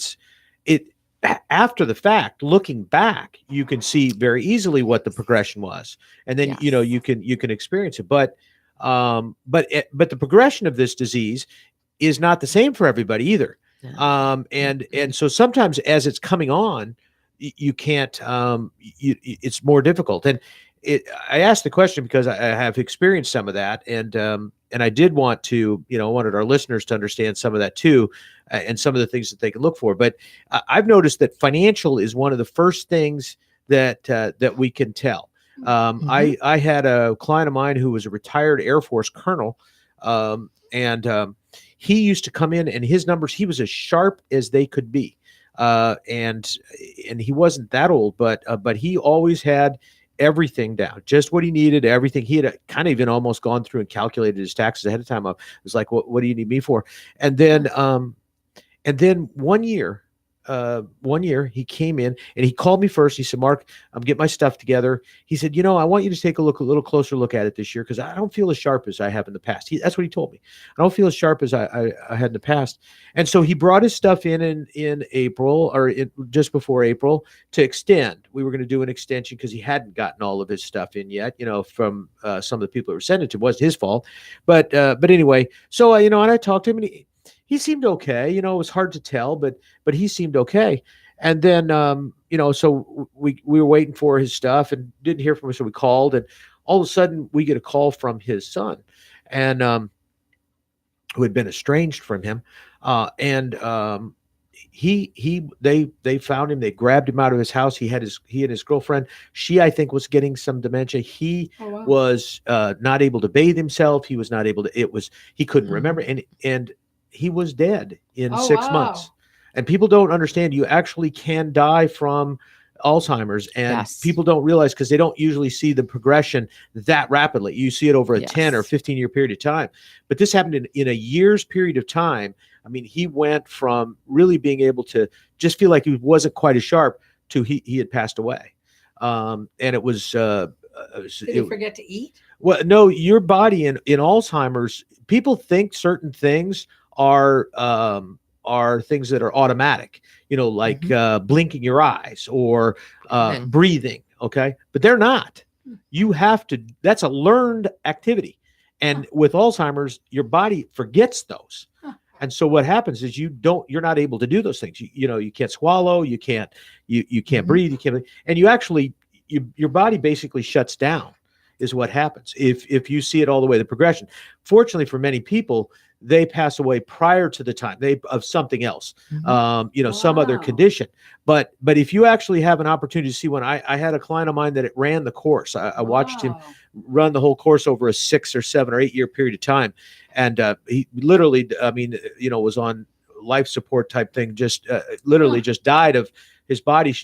[SPEAKER 1] after the fact, looking back, you can see very easily what the progression was, and then
[SPEAKER 2] Yes.
[SPEAKER 1] you can experience it. But the progression of this disease is not the same for everybody either.
[SPEAKER 2] No.
[SPEAKER 1] And so sometimes as it's coming on, you can't. It's more difficult. And I asked the question because I have experienced some of that, and I did want to, wanted our listeners to understand some of that too, and some of the things that they can look for. But I've noticed that financial is one of the first things that we can tell. I had a client of mine who was a retired Air Force colonel, and he used to come in, and his numbers, he was as sharp as they could be, and he wasn't that old, but he always had everything down, just what he needed, everything. He had kind of even almost gone through and calculated his taxes ahead of time. I was like, what do you need me for? And then one year he came in and he called me first. He said, Mark, I'm getting my stuff together. He said, I want you to take a little closer look at it this year, because I don't feel as sharp as I have in the past. That's what he told me. I don't feel as sharp as I had in the past. And so he brought his stuff in April, or just before April, to extend. We were going to do an extension because he hadn't gotten all of his stuff in yet, from some of the people that were sending it to him. It wasn't his fault. But anyway, so, and I talked to him, and he seemed okay. It was hard to tell, but he seemed okay. And then, so we were waiting for his stuff and didn't hear from him. So we called, and all of a sudden we get a call from his son. And who had been estranged from him, and they found him. They grabbed him out of his house. He and his girlfriend. She, I think, was getting some dementia. He
[SPEAKER 3] Oh, wow.
[SPEAKER 1] was not able to bathe himself. He was not able to. He couldn't
[SPEAKER 3] Mhm.
[SPEAKER 1] remember, and he was dead in
[SPEAKER 3] Oh,
[SPEAKER 1] 6 months.
[SPEAKER 3] wow.
[SPEAKER 1] And people don't understand. You actually can die from Alzheimer's, and
[SPEAKER 2] Yes.
[SPEAKER 1] people don't realize because they don't usually see the progression that rapidly. You see it over a 10 or
[SPEAKER 2] Yes.
[SPEAKER 1] 15-year period of time. But this happened in a year's period of time. I mean, he went from really being able to just feel like he wasn't quite as sharp to he had passed away. And it was
[SPEAKER 3] Did he forget to eat?
[SPEAKER 1] well, no, your body in Alzheimer's, people think certain things are things that are automatic, like blinking your eyes or
[SPEAKER 2] Breathing.
[SPEAKER 1] breathing. Okay. But they're not. You have to, that's a learned activity. And with Alzheimer's, your body forgets those.
[SPEAKER 3] Huh.
[SPEAKER 1] And so what happens is you're not able to do those things. You can't swallow, you can't
[SPEAKER 3] Mhm.
[SPEAKER 1] breathe, you can't, and you actually, your body basically shuts down is what happens if you see it all the way, the progression. Fortunately for many people, they pass away prior to the time of something else, some other
[SPEAKER 3] Wow.
[SPEAKER 1] condition. But if you actually have an opportunity to see one, I had a client of mine that it ran the course. I watched him
[SPEAKER 3] Wow.
[SPEAKER 1] run the whole course over a 6 or 7 or 8 year period of time. And he literally, was on life support type thing, just literally
[SPEAKER 3] Huh.
[SPEAKER 1] just died of his body.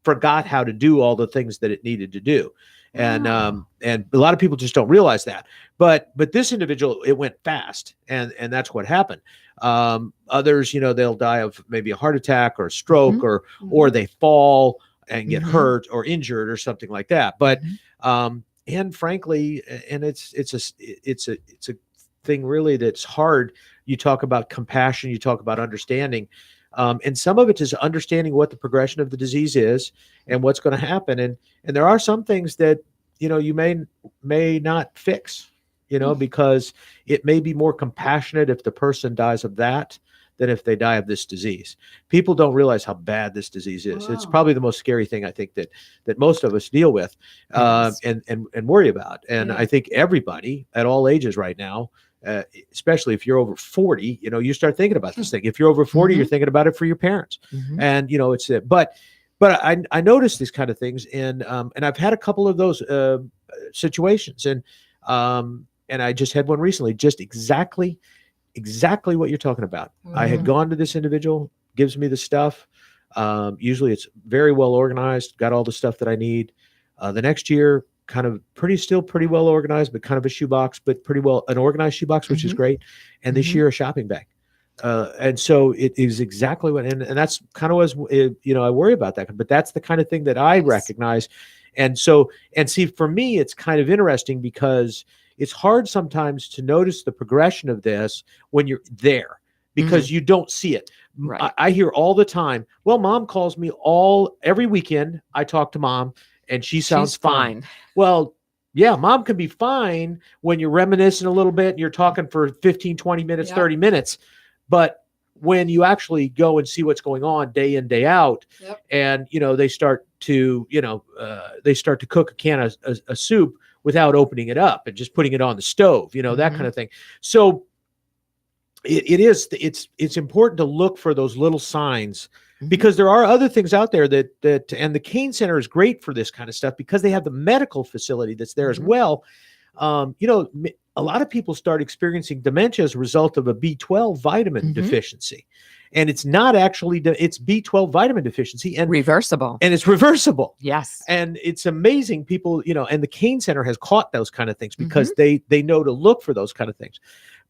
[SPEAKER 1] Forgot how to do all the things that it needed to do. And
[SPEAKER 3] Wow.
[SPEAKER 1] and a lot of people just don't realize that. But this individual, it went fast, and that's what happened. Others, they'll die of maybe a heart attack or a stroke,
[SPEAKER 2] Mhm.
[SPEAKER 1] or they fall and get
[SPEAKER 2] Mhm.
[SPEAKER 1] hurt or injured or something like that. But
[SPEAKER 2] Mhm.
[SPEAKER 1] and frankly, and it's a thing really that's hard. You talk about compassion, you talk about understanding. And some of it is understanding what the progression of the disease is and what's going to happen. And there are some things that, you may not fix, because it may be more compassionate if the person dies of that than if they die of this disease. People don't realize how bad this disease is. It's
[SPEAKER 3] Wow.
[SPEAKER 1] probably the most scary thing I think that most of us deal with
[SPEAKER 2] Yes.
[SPEAKER 1] and worry about. And
[SPEAKER 3] Yeah.
[SPEAKER 1] I think everybody at all ages right now, especially if you're over 40, you start thinking about this thing. If you're over 40, you're
[SPEAKER 2] Mhm.
[SPEAKER 1] thinking about it for your parents.
[SPEAKER 2] Mhm.
[SPEAKER 1] And it's but I noticed these kind of things, and I've had a couple of those situations, and I just had one recently, just exactly what you're talking about. I had
[SPEAKER 3] Mhm.
[SPEAKER 1] gone to this individual, gives me the stuff. Usually it's very well organized, got all the stuff that I need. The next year, kind of still pretty well organized, but kind of a shoebox, but pretty well an organized shoebox, which is
[SPEAKER 2] Mhm.
[SPEAKER 1] great. And this
[SPEAKER 2] Mhm.
[SPEAKER 1] year, a shopping bag. And so it is exactly what, and that's kind of I worry about that, but that's the kind of thing that I
[SPEAKER 3] Yes.
[SPEAKER 1] recognize. And so, and see, for me, it's kind of interesting because it's hard sometimes to notice the progression of this when you're there because you don't see it.
[SPEAKER 2] Right.
[SPEAKER 1] I hear all the time, well, mom calls me every weekend. I talk to mom and she sounds
[SPEAKER 2] She's
[SPEAKER 1] fine.
[SPEAKER 2] fine.
[SPEAKER 1] Well, yeah, mom can be fine when you're reminiscing a little bit and you're talking for 15, 20 minutes,
[SPEAKER 3] Yep.
[SPEAKER 1] 30 minutes. But when you actually go and see what's going on day in, day out,
[SPEAKER 3] Yep.
[SPEAKER 1] and they start to cook a can of a soup without opening it up and just putting it on the stove, that
[SPEAKER 2] Mhm.
[SPEAKER 1] kind of thing. So it's important to look for those little signs,
[SPEAKER 2] Mhm.
[SPEAKER 1] because there are other things out there that and the Kane Center is great for this kind of stuff because they have the medical facility that's there as
[SPEAKER 2] Mhm.
[SPEAKER 1] well. A lot of people start experiencing dementia as a result of a B12 vitamin
[SPEAKER 2] Mhm.
[SPEAKER 1] deficiency, and it's not actually it's B12 vitamin deficiency, and
[SPEAKER 2] Reversible.
[SPEAKER 1] it's reversible.
[SPEAKER 2] Yes.
[SPEAKER 1] And it's amazing, people, and the Kane Center has caught those kind of things because they know to look for those kind of things.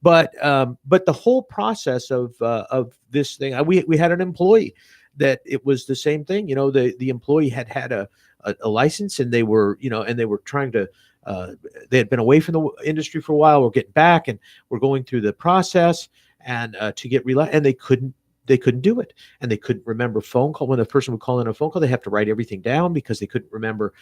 [SPEAKER 1] But the whole process of this thing, we had an employee that it was the same thing. The employee had a license, and they were trying to. They had been away from the industry for a while. We're getting back, and we're going through the process, and to get and they couldn't do it, and they couldn't remember phone call. When the person would call in a phone call, they have to write everything down because they couldn't remember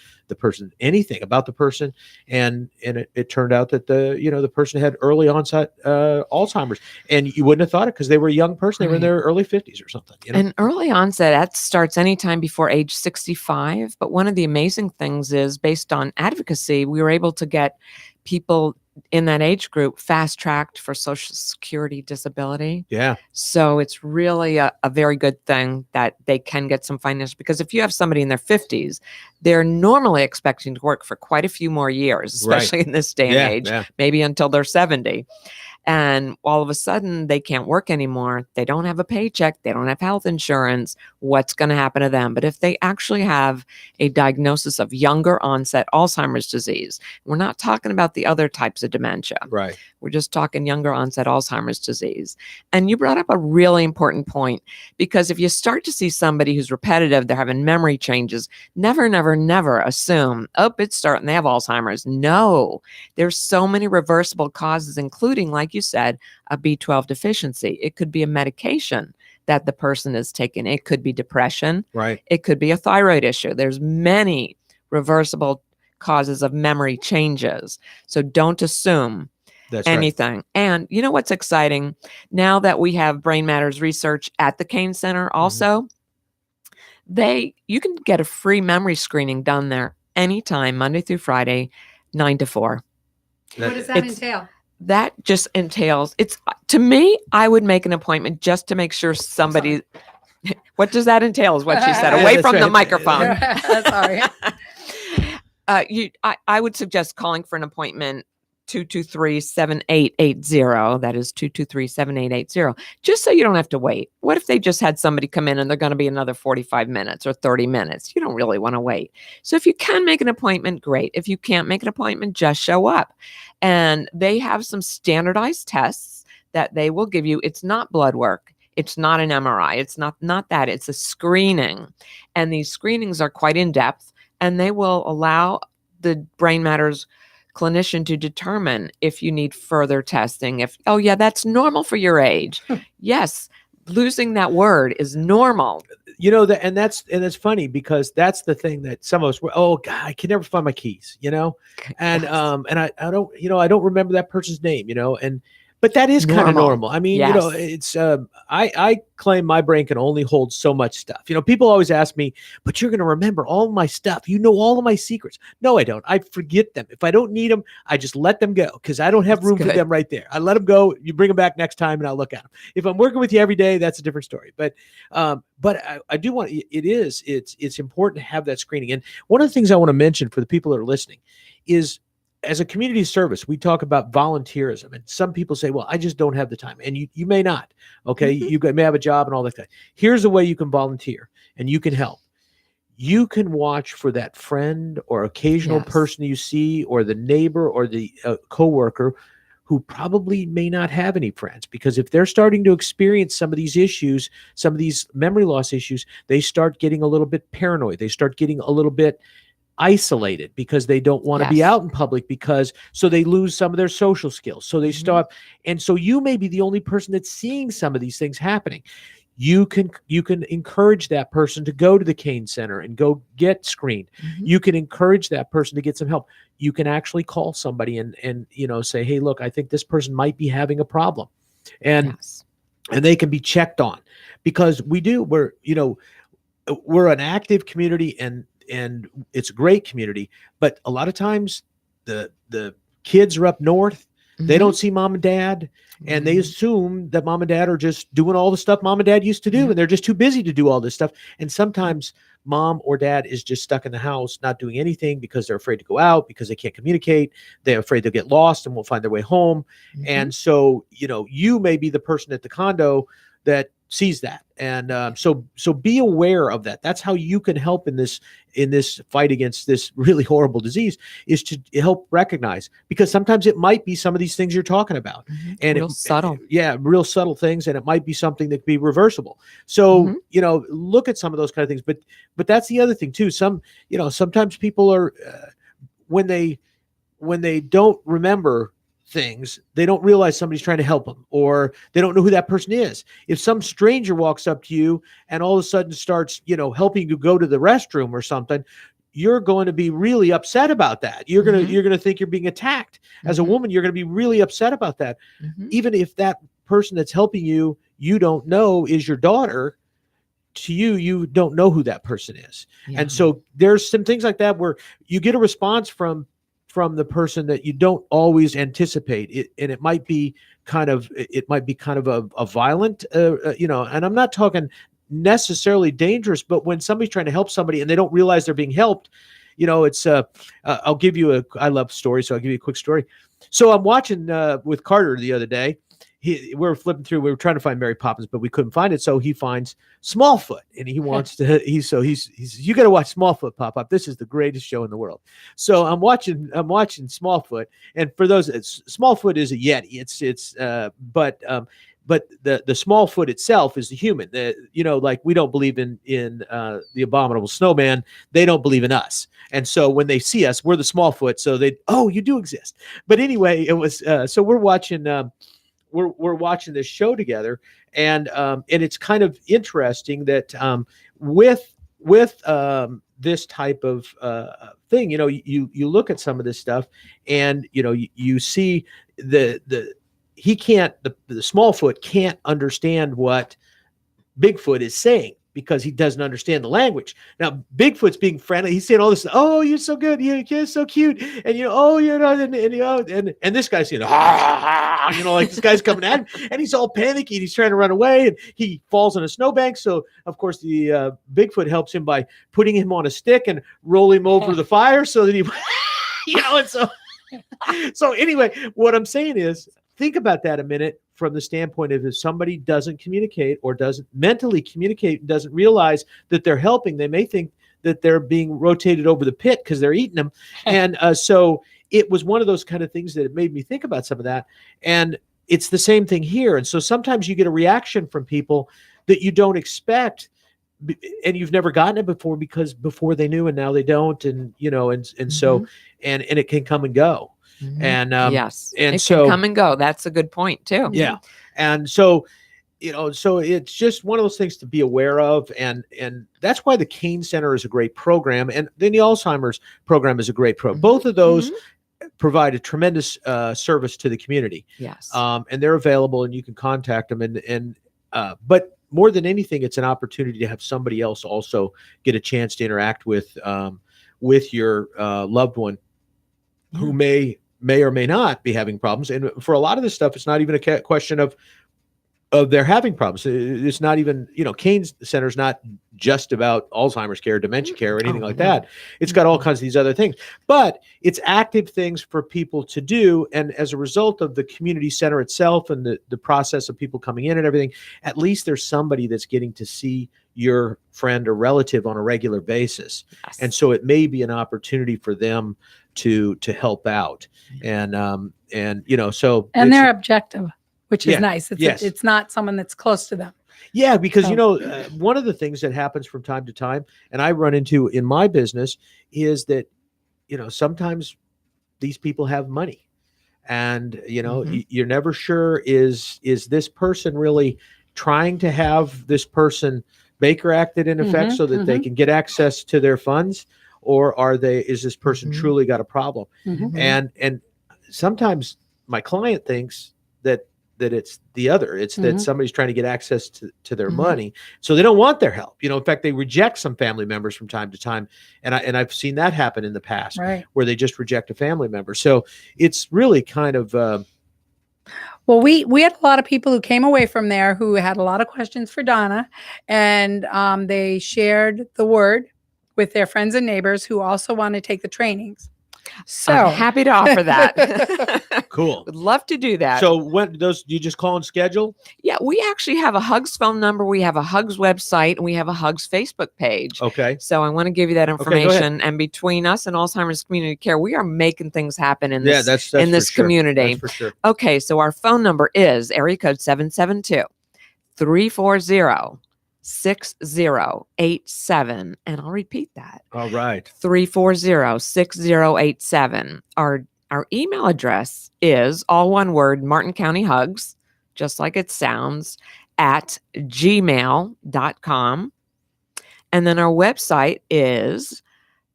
[SPEAKER 1] anything about the person. And it turned out that the person had early onset Alzheimer's, and you wouldn't have thought it because they were a young person. They were in
[SPEAKER 2] Right.
[SPEAKER 1] their early 50s or something.
[SPEAKER 2] And early onset, that starts anytime before age 65. But one of the amazing things is, based on advocacy, we were able to get people in that age group fast tracked for Social Security disability.
[SPEAKER 1] Yeah.
[SPEAKER 2] So it's really a very good thing that they can get some financial, because if you have somebody in their 50s, they're normally expecting to work for quite a few more years, especially in this day and age, maybe until they're 70. And all of a sudden they can't work anymore. They don't have a paycheck. They don't have health insurance. What's going to happen to them? But if they actually have a diagnosis of younger onset Alzheimer's disease, we're not talking about the other types of dementia.
[SPEAKER 1] Right.
[SPEAKER 2] We're just talking younger onset Alzheimer's disease. And you brought up a really important point, because if you start to see somebody who's repetitive, they're having memory changes, never, never, never assume, oh, it's starting, they have Alzheimer's. No, there's so many reversible causes, including, like you said, a B12 deficiency. It could be a medication that the person is taking. It could be depression.
[SPEAKER 1] Right.
[SPEAKER 2] It could be a thyroid issue. There's many reversible causes of memory changes. So don't assume
[SPEAKER 1] That's
[SPEAKER 2] anything.
[SPEAKER 1] Right.
[SPEAKER 2] And you know what's exciting? Now that we have Brain Matters research at the Kane Center also, you can get a free memory screening done there anytime, Monday through Friday, 9 to 4.
[SPEAKER 3] What does that entail?
[SPEAKER 2] That just entails, to me, I would make an appointment just to make sure somebody, what does that entail is what she said, away from the microphone.
[SPEAKER 3] Sorry.
[SPEAKER 2] I would suggest calling for an appointment 223-7880. That is 223-7880. Just so you don't have to wait. What if they just had somebody come in and they're going to be another 45 minutes or 30 minutes? You don't really want to wait. So if you can make an appointment, great. If you can't make an appointment, just show up. And they have some standardized tests that they will give you. It's not blood work. It's not an MRI. It's not that. It's a screening. And these screenings are quite in-depth, and they will allow the Brain Matters clinician to determine if you need further testing. If, oh yeah, that's normal for your age. Yes, losing that word is normal.
[SPEAKER 1] You know that, and that's funny, because that's the thing that some of us were. Oh God, I can never find my keys. You know, and
[SPEAKER 2] Yes.
[SPEAKER 1] and I don't, I don't remember that person's name. But that is kind of normal. I mean,
[SPEAKER 2] Yes.
[SPEAKER 1] it's I claim my brain can only hold so much stuff. People always ask me, but you're going to remember all my stuff. You know all of my secrets. No, I don't. I forget them. If I don't need them, I just let them go, because I don't have room for them right there. I let them go. You bring them back next time and I'll look at them. If I'm working with you every day, that's a different story. But I do want, it's important to have that screening. And one of the things I want to mention for the people that are listening is, as a community service, we talk about volunteerism, and some people say, well, I just don't have the time. And you may not. Okay. You may have a job and all that. Here's a way you can volunteer and you can help. You can watch for that friend or occasional person you see, or the neighbor or the coworker who probably may not have any friends, because if they're starting to experience some of these issues, some of these memory loss issues, they start getting a little bit paranoid. They start getting a little bit isolated because they don't want to be out in public, so they lose some of their social skills. So they stop. And so you may be the only person that's seeing some of these things happening. You can encourage that person to go to the Kane Center and go get screened. You can encourage that person to get some help. You can actually call somebody and say, hey, look, I think this person might be having a problem. And they can be checked on, because we're an active community, and it's a great community, but a lot of times the kids are up north. They don't see mom and dad, and they assume that mom and dad are just doing all the stuff mom and dad used to do, and they're just too busy to do all this stuff. And sometimes mom or dad is just stuck in the house, not doing anything, because they're afraid to go out, because they can't communicate. They're afraid they'll get lost and won't find their way home. And so, you may be the person at the condo that sees that. And so be aware of that. That's how you can help in this fight against this really horrible disease, is to help recognize, because sometimes it might be some of these things you're talking about, and
[SPEAKER 2] real subtle.
[SPEAKER 1] Real subtle things. And it might be something that could be reversible. So, look at some of those kind of things, but that's the other thing too. Sometimes people are, when they don't remember things, they don't realize somebody's trying to help them, or they don't know who that person is. If some stranger walks up to you and all of a sudden starts, helping you go to the restroom or something, you're going to be really upset about that. You're going to think you're being attacked. As a woman, you're going to be really upset about that. Even if that person that's helping you don't know is your daughter, to you don't know who that person is. And so there's some things like that where you get a response from from the person that you don't always anticipate it, and it might be kind of a violent, and I'm not talking necessarily dangerous, but when somebody's trying to help somebody and they don't realize they're being helped, it's I'll give you I love stories, so I'll give you a quick story. So I'm watching with Carter the other day. We were flipping through. We were trying to find Mary Poppins, but we couldn't find it. So he finds Smallfoot, and he wants to. He's you got to watch Smallfoot pop up. This is the greatest show in the world. So I'm watching Smallfoot, and for those, Smallfoot is a Yeti. But the Smallfoot itself is the human. Like we don't believe in the abominable snowman. They don't believe in us. And so when they see us, we're the Smallfoot. So you do exist. But anyway, it was so we're watching. We're watching this show together, and it's kind of interesting that with this type of thing, you look at some of this stuff, and you see the Smallfoot can't understand what Bigfoot is saying because he doesn't understand the language. Now, Bigfoot's being friendly. He's saying all this, oh, you're so good. You're so cute. And, and this guy's saying, like this guy's coming at him, and he's all panicky. And he's trying to run away, and he falls on a snowbank. So, of course, the Bigfoot helps him by putting him on a stick and rolling him over the fire so that he, and so anyway, what I'm saying is, think about that a minute from the standpoint of if somebody doesn't communicate or doesn't mentally communicate, doesn't realize that they're helping, they may think that they're being rotated over the pit because they're eating them. And so it was one of those kind of things that it made me think about some of that. And it's the same thing here. And so sometimes you get a reaction from people that you don't expect, and you've never gotten it before because before they knew and now they don't. And, so, and it can come and go.
[SPEAKER 2] Mm-hmm.
[SPEAKER 1] And
[SPEAKER 2] yes,
[SPEAKER 1] and
[SPEAKER 2] it
[SPEAKER 1] so
[SPEAKER 2] can come and go. That's a good point too.
[SPEAKER 1] Yeah, and so so it's just one of those things to be aware of, and that's why the Kane Center is a great program, and then the Alzheimer's program is a great program. Both of those provide a tremendous service to the community.
[SPEAKER 2] Yes,
[SPEAKER 1] and they're available, and you can contact them, and but more than anything, it's an opportunity to have somebody else also get a chance to interact with your loved one who may or may not be having problems. And for a lot of this stuff, it's not even a question of they're having problems. It's not even, Kane Center is not just about Alzheimer's care, dementia care, or anything like that. It's got all kinds of these other things, but it's active things for people to do. And as a result of the community center itself and the process of people coming in and everything, at least there's somebody that's getting to see your friend or relative on a regular basis.
[SPEAKER 2] Yes.
[SPEAKER 1] And so it may be an opportunity for them to help out. And so
[SPEAKER 3] they're objective, which is
[SPEAKER 1] Yeah.
[SPEAKER 3] nice.
[SPEAKER 1] Yes.
[SPEAKER 3] It's not someone that's close to them.
[SPEAKER 1] Yeah, because
[SPEAKER 3] So-
[SPEAKER 1] one of the things that happens from time to time, and I run into in my business, is that sometimes these people have money, and you're never sure is this person really trying to have this person Baker acted in effect so that they can get access to their funds, or is this person truly got a problem?
[SPEAKER 3] Mhm.
[SPEAKER 1] And sometimes my client thinks that it's the other. It's that somebody's trying to get access to their money, so they don't want their help. In fact, they reject some family members from time to time, and I've seen that happen in the past,
[SPEAKER 3] Right.
[SPEAKER 1] where they just reject a family member. So it's really kind of
[SPEAKER 3] Well, we had a lot of people who came away from there who had a lot of questions for Donna, and they shared the word with their friends and neighbors who also want to take the trainings. So
[SPEAKER 2] I'm happy to offer that.
[SPEAKER 1] cool.
[SPEAKER 2] Would love to do that.
[SPEAKER 1] So when do you just call and schedule?
[SPEAKER 2] Yeah, we actually have a Hugs phone number. We have a Hugs website, and we have a Hugs Facebook page.
[SPEAKER 1] Okay.
[SPEAKER 2] So I want to give you that
[SPEAKER 1] go ahead.
[SPEAKER 2] information. And between us and Alzheimer's Community Care, we are making things happen in this,
[SPEAKER 1] That's
[SPEAKER 2] in
[SPEAKER 1] for
[SPEAKER 2] this
[SPEAKER 1] sure.
[SPEAKER 2] community.
[SPEAKER 1] That's for sure.
[SPEAKER 2] Okay, so our phone number is area code 772-340-6087. And I'll repeat that.
[SPEAKER 1] All right.
[SPEAKER 2] 340-6087. Our email address is all one word, Martin County Hugs, just like it sounds, at gmail.com. And then our website is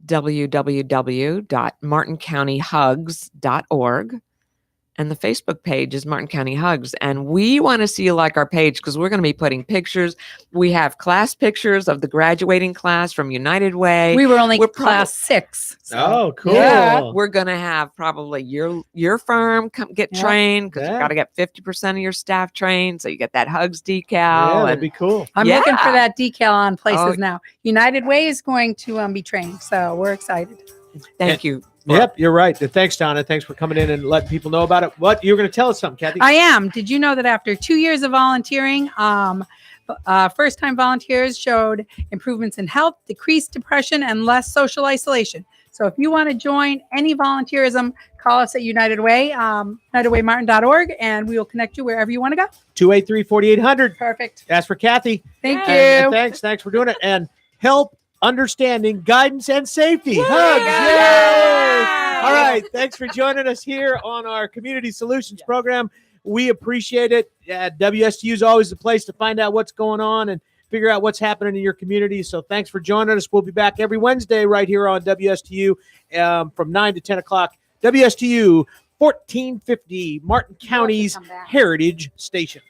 [SPEAKER 2] www.martincountyhugs.org. and the Facebook page is Martin County Hugs. And we want to see you like our page because we're going to be putting pictures. We have class pictures of the graduating class from United Way.
[SPEAKER 3] We were only
[SPEAKER 2] We're
[SPEAKER 3] class 6. so-
[SPEAKER 1] Oh, cool.
[SPEAKER 3] Yeah.
[SPEAKER 2] We're going to have probably your firm come get
[SPEAKER 3] Yeah.
[SPEAKER 2] trained because
[SPEAKER 1] Yeah.
[SPEAKER 2] you got to get 50% of your staff trained. So you get that Hugs decal.
[SPEAKER 1] Yeah, that'd
[SPEAKER 2] and
[SPEAKER 1] be cool.
[SPEAKER 3] I'm looking for
[SPEAKER 2] Yeah.
[SPEAKER 3] that decal on places
[SPEAKER 2] Oh.
[SPEAKER 3] now. United Way is going to be trained, so we're excited.
[SPEAKER 2] thank you.
[SPEAKER 1] Yep, you're right. Thanks, Donna. Thanks for coming in and letting people know about it. What you were going to tell us something, Kathy?
[SPEAKER 3] I am. Did you know that after 2 years of volunteering, first-time volunteers showed improvements in health, decreased depression, and less social isolation. So if you want to join any volunteerism, call us at United Way, unitedwaymartin.org, and we will connect you wherever you want to go.
[SPEAKER 1] 283-4800.
[SPEAKER 3] Perfect.
[SPEAKER 1] Ask for Kathy.
[SPEAKER 3] Thank
[SPEAKER 1] And
[SPEAKER 3] you.
[SPEAKER 1] thanks for doing it. And help, understanding, guidance, and safety. Hugs.
[SPEAKER 2] Yay!
[SPEAKER 1] Yay! All right. Thanks for joining us here on our Community Solutions program. We appreciate it. WSTU is always the place to find out what's going on and figure out what's happening in your community. So thanks for joining us. We'll be back every Wednesday right here on WSTU from 9 to 10 o'clock. WSTU 1450, Martin County's
[SPEAKER 3] come back.
[SPEAKER 1] Heritage Station.